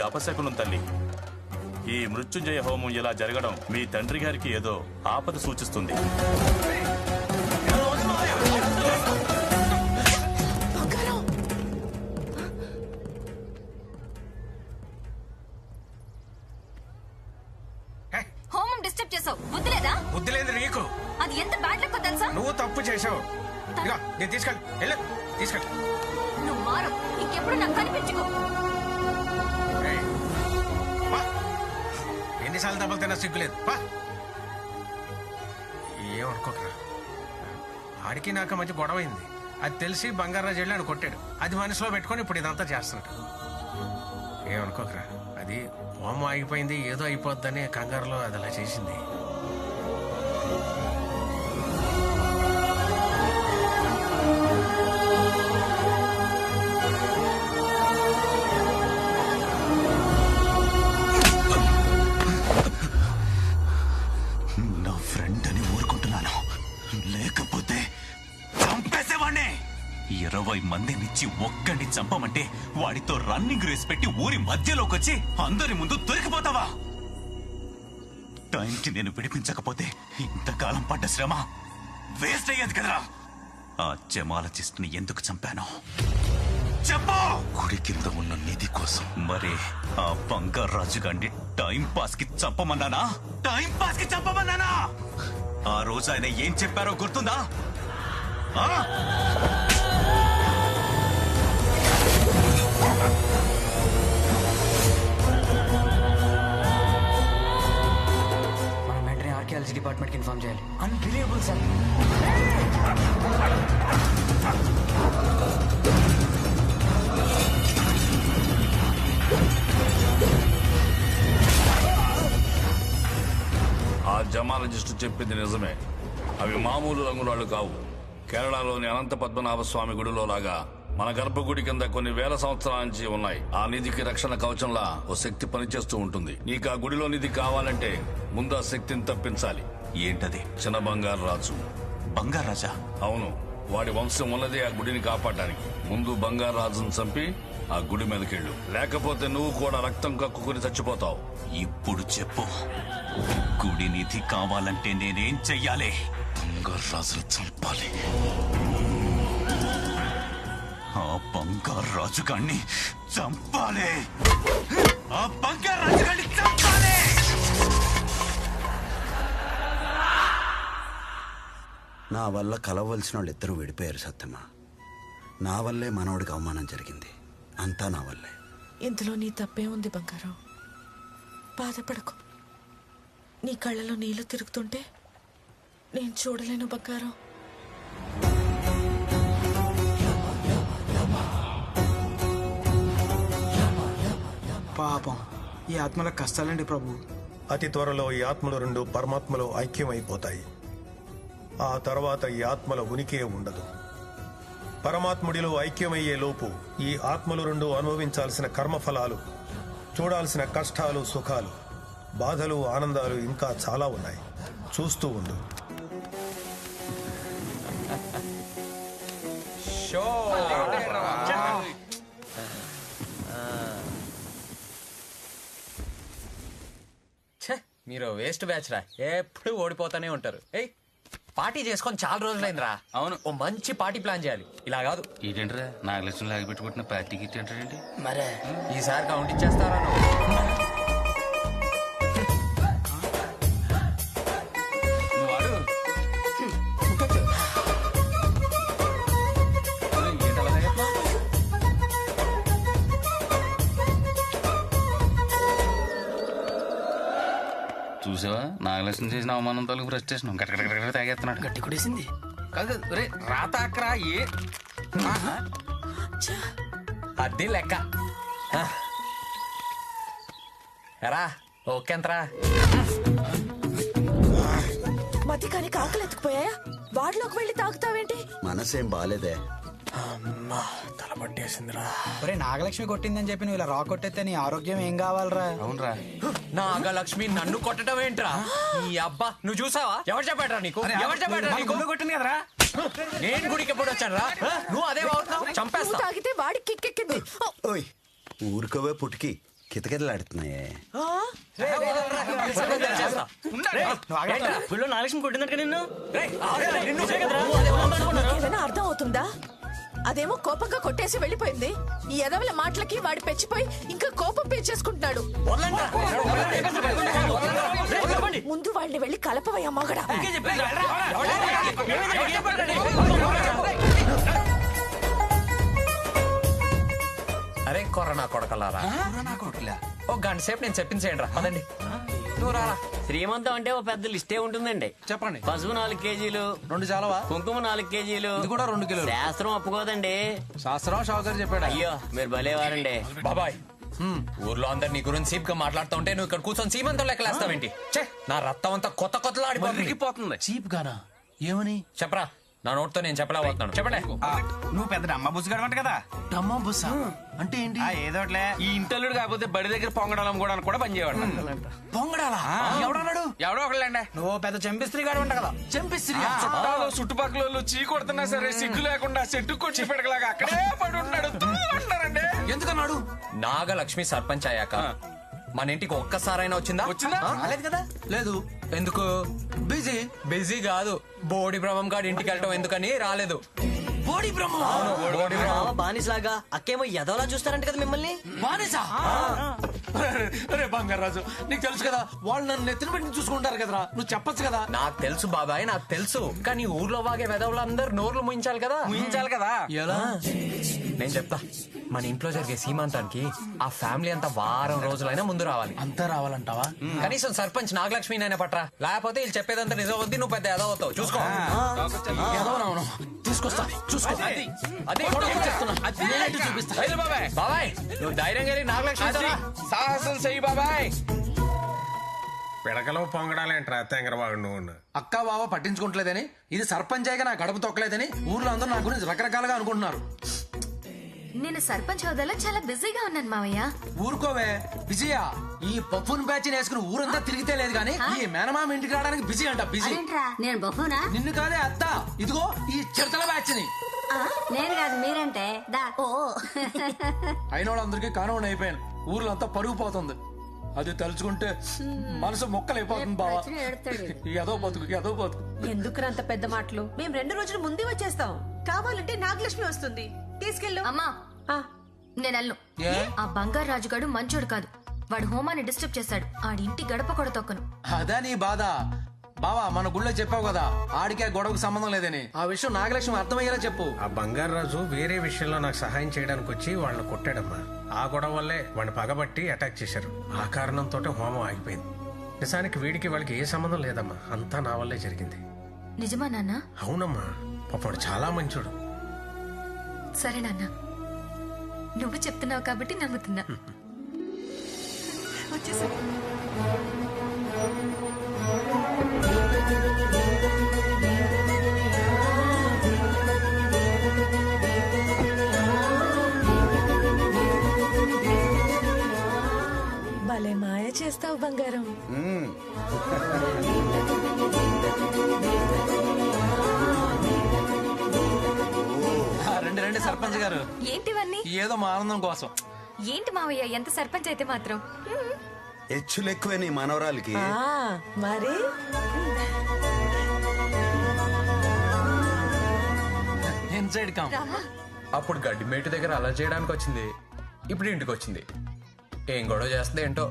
అపశకునం తల్లి. ఈ మృత్యుంజయ హోమం ఇలా జరగడం మీ తండ్రి గారికి ఏదో ఆపద సూచిస్తుంది. హోమం డిస్టర్బ్ చేసావు. బుద్ధి లేదా? బుద్ధి లేదు నీకు. అది ఎంత బ్యాడ్ లక్ తెలుసా? నువ్వు తప్పు చేసావు. నేను తీసుకెళ్ళి తీసుకెళ్ళి. నువ్వు మారు. ఇంకెప్పుడు నాకు కనిపించుకో. ఎన్నిసార్లు దెబ్బలు తిన్నా సిగ్గులేదు. ఏమనుకోకరా, ఆడికి నాకు మధ్య గొడవ అయింది. అది తెలిసి బంగారాజు వెళ్ళి ఆయన కొట్టాడు. అది మనసులో పెట్టుకొని ఇప్పుడు ఇదంతా చేస్తున్నాడు. ఏమనుకోకరా, అది హోమం ఆగిపోయింది, ఏదో అయిపోద్దని కంగారులో అది అలా చేసింది. నా ఫ్రెండ్ అని ఊరుకుంటున్నాను, లేకపోతే చంపేసేవాణ్ణే. 20 మందినిచ్చి ఒక్కడిని చంపమంటే వాడితో రన్నింగ్ రేస్ పెట్టి ఊరి మధ్యలోకి వచ్చి అందరి ముందు దొరికిపోతావా? టైంకి నేను విడిపించకపోతే ఇంతకాలం పడ్డ శ్రమ వేస్ట్ అయ్యేది కదరా. ఆ జమాలజిస్ట్ ని ఎందుకు చంపాను చెప్పు. గుడి కింద ఉన్న నిధి కోసం. మరి ఆ బంగారాజు గారిని టైం పాస్ కి చంపమన్నానా? టైం పాస్ కి చంపమన్నానా? ఆ రోజు ఆయన ఏం చెప్పారో గుర్తుందా? మనం వెంటనే ఆర్కియాలజీ డిపార్ట్మెంట్ కి ఇన్ఫార్మ్ చేయాలి. Unbelievable sir. ఆ జమాలజిస్టు చెప్పింది నిజమే. అవి మామూలు రంగురాళ్ళు కావు. కేరళలోని అనంత పద్మనాభ స్వామి గుడిలో లాగా మన గర్భగుడి కింద కొన్ని వేల సంవత్సరాల నుంచి ఉన్నాయి. ఆ నిధికి రక్షణ కవచంలా ఓ శక్తి పనిచేస్తూ ఉంటుంది. నీకు ఆ గుడిలో నిధి కావాలంటే ముందు ఆ శక్తిని తప్పించాలి. ఏంటది? చిన్న బంగారు రాజు. బంగారాజా? అవును, వాడి వంశం ఉన్నదే ఆ గుడిని కాపాడడానికి. ముందు బంగారు రాజును చంపి ఆ గుడి మీదకెళ్ళు, లేకపోతే నువ్వు కూడా రక్తం కక్కుకుని చచ్చిపోతావు. ఇప్పుడు చెప్పు, గుడి నిధి కావాలంటే నేనేం చెయ్యాలి? బంగారాజును చంపాలి. ఆ బంగారాజు గారిని చంపాలి. ఆ బంగారాజు గారిని చంపాలి. నా వల్ల కలవలసిన వాళ్ళు ఇద్దరు విడిపోయారు సత్యమా. నా వల్లే మనవడికి అవమానం జరిగింది. అంతా నా వల్లే. ఇందులో నీ తప్పే ఉంది బంగారం. బాధపడకు. నీ కళ్ళలో నీళ్లు తిరుగుతుంటే నేను చూడలేను బంగారం. పాపం ఈ ఆత్మల కష్టాలండి ప్రభు. అతి త్వరలో ఈ ఆత్మలు రెండు పరమాత్మలో ఐక్యమైపోతాయి. ఆ తర్వాత ఈ ఆత్మల ఉనికే ఉండదు. పరమాత్ముడిలో ఐక్యమయ్యే లోపు ఈ ఆత్మలు రెండు అనుభవించాల్సిన కర్మఫలాలు, చూడాల్సిన కష్టాలు, సుఖాలు, బాధలు, ఆనందాలు ఇంకా చాలా ఉన్నాయి. చూస్తూ ఉండు. మీరు వేస్ట్ బ్యాచ్ రా, ఎప్పుడు ఓడిపోతానే ఉంటారు. ఏయ్, పార్టీ చేసుకొని చాలా రోజులైందిరా. అవును, ఓ మంచి పార్టీ ప్లాన్ చేయాలి. ఇలా కాదు. ఏంటంటే నాగలక్ష్మి లాగి పెట్టుకుంటున్న పార్టీ గిట్ ఏంటంటే మరే ఈసారి కౌంట్ ఇచ్చేస్తారా నువ్వు? చూసావా, నాగలక్ష్మి చేసిన అవమానం తాలూకు ఫ్రస్ట్రేషన్ గట్ట తాగేస్తున్నాడు. గట్టి కొడేసింది కాదు రే. రాత అక్కరా అది లెక్క. ఎరా ఓకేంతరా? మతి కానీ కాకలు ఎత్తుకుపోయాయా? వాడిలోకి వెళ్ళి తాగుతావేంటి? మనసేం బాలేదే. అమ్మా తల పట్టేసిందిరా. ఒరే నాగలక్ష్మి కొట్టిందని చెప్పి నువ్వు ఇలా రా కొట్టేస్తే నీ ఆరోగ్యం ఏం కావాలరా? అవునరా, నాగలక్ష్మి నన్ను కొట్టడం ఏంట్రా? ఈ అబ్బా నువ్వు చూసావా? ఎవరు చెప్పాడ్రా నీకు? ఎవరు చెప్పాడ్రా నీకు? కొట్టింది కదరా. నేను గుడికి ఎప్పుడు వచ్చాను రా? నువ్వు అదే వాడుతున్నావు. చంపేస్తా. తాగితే వాడికి కిక్కెక్కింది. ఓయ్ ఊరుకోవే పుట్టికి. కితకితలాడుతున్నాయే. ఏమైనా అర్థం అవుతుందా? అదేమో కోపంగా కొట్టేసి వెళ్ళిపోయింది. ఈ ఎదవల మాటలకి వాడి పెంచిపోయి ఇంకా కోపం పెంచేసుకుంటున్నాడు. ముందు వాళ్ళని వెళ్ళి కలపవయ్యా మగడా. అరే కొరనా కొడకలారా, ఓ గంట సేపు నేను చెప్పించేయండి రా. పదండి, నువ్వు రారా. శ్రీమంతం అంటే ఓ పెద్ద లిస్టే ఉంటుందండి. చెప్పండి. పసుపు 4 కేజీలు, 2 చాలవా? కుంకుమ 4 కేజీలు, ఇది కూడా 2 కిలోలు. శాస్త్రం ఒప్పుకోదండి. శాస్త్రం షావుకర్ చెప్పాడు. అయ్యో మీరు భలేవారండి. బాబాయ్, ఊర్లో అందరు నీ గురించి సీప్ గా మాట్లాడుతూ ఉంటే నువ్వు ఇక్కడ కూర్చొని సీమంతం లెక్కలేస్తావేంటి? నా రక్తం అంతా కొత్త కొత్తలో ఆడిపోతుంది. చీప్ గానా? ఏమని చెప్పరా, నా నోట్తో నేను చెప్పలేకపోతున్నాను. చెప్పలే. నువ్వు పెద్ద అమ్మ బుస్సు గడవంట కదా. అమ్మ బుస్సా అంటే ఏంటి? ఏదోట్లే. ఈ ఇంటల్లుడు కాకపోతే బడి దగ్గర పొంగడాలం కూడా పనిచేయవాడు. పొంగడాలా? ఎవడన్నాడు? ఎవడో ఒకళ్ళండి. నువ్వు పెద్ద చెంపిస్త్రీ గాడు ఉంటా కదా. చంపిస్త్రీ? చుట్టాలు చుట్టుపక్కల చీ కొడుతున్నా సరే సిగ్గు లేకుండా చెట్టు కొచ్చి పెడకలాగా అక్కడే పడి ఉన్నాడు. అంటారండి. ఎందుకన్నాడు? నాగలక్ష్మి సర్పంచ్ అయ్యాక మన ఇంటికి ఒక్కసారైనా వచ్చిందా? రాలేదు కదా. లేదు. ఎందుకు? బిజీ. బిజీ కాదు, బోడి బ్రహ్మం గారి ఇంటికి వెళ్ళటం ఎందుకని రాలేదు. బోడి బ్రహ్మ. బానిసలాగా అక్కేమో ఎదవలా చూస్తారంట కదా మిమ్మల్ని. బానిసా? అరే బంగారాజు, నీకు తెలుసు కదా వాళ్ళు నన్ను నెత్తిన పెట్టి చూసుకుంటారు కదరా. నువ్వు చెప్పొచ్చు కదా. నాకు తెలుసు బాబాయ్, నాకు తెలుసు. కానీ ఊర్లో వాగే వెదవులందరూ నోర్లు ముయించాలి కదా. ఎలా? నేను చెప్తా. మన ఇంట్లో జరిగే సీమంతానికి ఆ ఫ్యామిలీ అంతా వారం రోజులైనా ముందు రావాలి. అంతా రావాలంటావా? కనీసం సర్పంచ్ నాగలక్ష్మి అయినా పట్రా, లేకపోతే వీళ్ళు చెప్పేదంతా నిజం వద్ది, నువ్వు పెద్ద ఎదవ అవుతావు. చూసుకో. తీసుకొస్తా, చూసుకో. అదే చూపిస్తా. బాబాయ్, నువ్వు ధైర్యంగా నాగలక్ష్మి సాహసం చెయ్యి బాబాయ్. పిడకలో పొంగడాలేంట్రా తెంగరబాబు నువ్వు. అక్క బావ పట్టించుకుంటలేదని, ఇది సర్పంచ్ అయ్యగా నా గడప తొక్కలేదని ఊర్లో అందరూ నా గురించి రకరకాలుగా అనుకుంటున్నారు. నేను సర్పంచ్ హోదాలో చాలా బిజీగా ఉన్నాను మావయ్య. ఊరుకోవే విజయ. ఈ పప్పున్ బ్యాచ్ వేసుకుని ఊరంతా తిరిగితే లేదు కానీ ఈ మేనమామ ఇంటికి రావడానికి బిజీ అంట. బిజీ. నేను బహునా? నిన్ను కాదే అత్త, ఇదిగో ఈ చిడతల బ్యాచ్ ని. నేను కాదు మీరంటే దా. ఓ అయిన వాళ్ళందరికీ కానవని అయిపోయాను. ఊర్లో అంతా పరుగు పోతుంది. అది తలుచుకుంటే మనసు మొక్కలైపోతుంది బావా. ఏదో బతుకు. ఎందుకు అంత పెద్ద మాటలు? మేము 2 రోజులు ముందే వచ్చేస్తాం. కావాలంటే నాగలక్ష్మి వస్తుంది, తీసుకెళ్ళు. అమ్మా, నేను అల్లు. ఆ బంగారు రాజుగాడు మంచోడు కాదు. వాడు హోమాన్ని డిస్టర్బ్ చేశాడు. ఆడి ఇంటి గడప కూడా తొక్కను. అదా నీ బాధ బావా. మన గుళ్ళో చెప్పావు కదా ఆడికి ఆ గొడవకు సంబంధం లేదని. ఆ విషయం నాగలక్ష్మి అర్థమయ్యేలా చెప్పు. ఆ బంగారాజు వేరే విషయంలో నాకు సహాయం చేయడానికి వచ్చి వాళ్ళని కొట్టాడమ్మా. ఆ గొడవ వల్లే వాడిని పగబట్టి అటాక్ చేశారు. ఆ కారణంతో హోమం ఆగిపోయింది. నిజానికి వీడికి వాళ్ళకి ఏ సంబంధం లేదమ్మా. అంతా నా వల్లే జరిగింది. నిజమా నాన్న? అవునమ్మా, పాపడు చాలా మంచోడు. సరే నాన్న, నువ్వు చెప్తున్నావు కాబట్టి నమ్ముతున్నా. వచ్చేసా. భలే మాయ చేస్తావు బంగారం. రండి సర్పంచ్ గారు. ఏంటివన్నీ? ఏదో మా ఆనందం కోసం. ఏంటి మావయ్య, ఎంత సర్పంచ్ అయితే మాత్రం. హెచ్చులు ఎక్కువే నీ మనవరాలకి. మరి ఇన్సైడ్ కమ్. అప్పుడు గడ్డి మేటు దగ్గర అలా చేయడానికి వచ్చింది, ఇప్పుడు ఇంటికి వచ్చింది. ఏం గొడవ చేస్తుంది ఏంటో.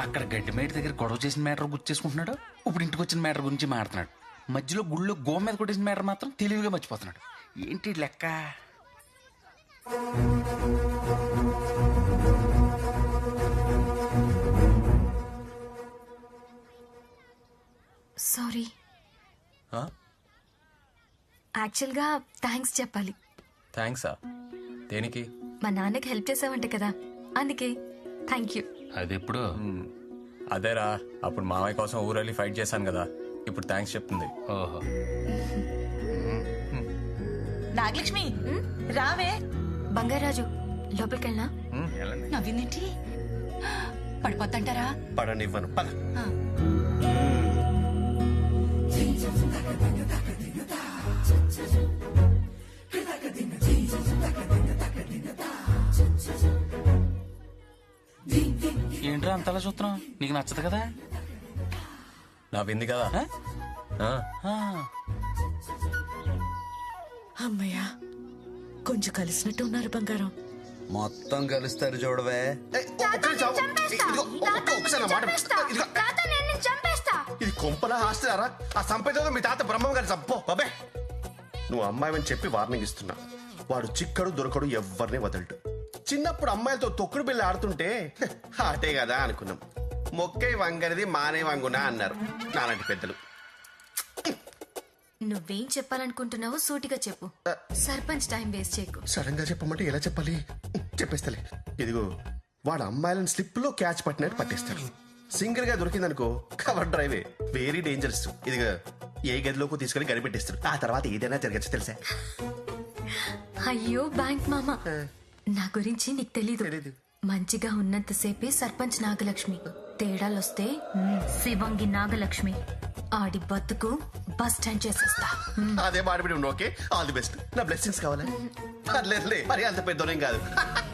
అక్కడ గడ్డి మేట దగ్గర గొడవ చేసిన మ్యాటర్ గుర్తు చేసుకుంటున్నాడు. ఇప్పుడు ఇంటికి వచ్చిన మ్యాటర్ గురించి మాట్లాడుతున్నాడు. మధ్యలో గుళ్ళో గో మీద కొట్టేసిన మ్యాటర్ మాత్రం తెలివిగా మర్చిపోతున్నాడు. ఏంటి లెక్క? సారీ. యాక్చువల్గా థ్యాంక్స్ చెప్పాలి. థ్యాంక్సా? దేనికి? మా నాన్నకి హెల్ప్ చేసావంటే కదా, అందుకే థ్యాంక్ యూ. అది ఎప్పుడు? అదేరా, అప్పుడు మామయ్య కోసం ఊరెళ్ళి ఫైట్ చేశాను కదా, ఇప్పుడు థ్యాంక్స్ చెప్తుంది. ఓహో. నాగలక్ష్మి రావే. బంగారాజు లోపలికి వెళ్ళినా? నవ్విందేంటి? పడిపోద్దంటారా? పడనివ్వను. పద. అంతలా చూస్తున్నావు? నీకు నచ్చదు కదా? నా వింది కదా. అమ్మయ్యా, కొంచెం కలిసినట్టు ఉన్నారు బంగారం. మొత్తం కలుస్తారు చూడవే. ఇది కొంపలా హాస్టలారా? ఆ సంపేదో మీ తాత బ్రహ్మం గారి చంపో బాబే. నువ్వు అమ్మాయిని చెప్పి వార్నింగ్ ఇస్తున్నా. వాడు చిక్కడు దొరకడు ఎవరిని వదలడు. చిన్నప్పుడు అమ్మాయిలతో తొక్కుడు బిళ్ళ ఆడుతుంటే ఆటే కదా అనుకున్నాం. మొక్కై వంగనిది మానే వంగునా అన్నారు నాలాంటి పెద్దలు. నువ్వేం చెప్పాలనుకుంటున్నావో సూటిగా చెప్పు. సర్పంచ్ టైం వేస్ట్ చేయకు. సడన్ గా చెప్పమంటే ఎలా చెప్పాలి? చెప్పేస్తలే. ఇదిగో, వాడు అమ్మాయిలను స్లిప్ లో క్యాచ్ పట్టినట్టు పట్టేస్తాడు. సింగిల్ గా దొరికిందనుకో కవర్ డ్రైవే, వెరీ డేంజరస్. ఇదిగో, ఏ గదిలోకి తీసుకెళ్లి కనిపెట్టేస్తాడు. ఆ తర్వాత ఏదైనా జరగచ్చు తెలుసా? అయ్యో బ్యాంక్ మామ, నా గురించి నీకు తెలీదు. మంచిగా ఉన్నంతసేపే సర్పంచ్ నాగలక్ష్మి. తేడాలొస్తే శివంగి నాగలక్ష్మి. ఆడి బతుకు బస్ స్టాండ్ చేసేస్తా. అదే మాడిపిడి. Okay, all the best. నా బ్లెస్సింగ్స్ కావాలా? లేదు, మరి అంత పెద్దోనేం కాదు.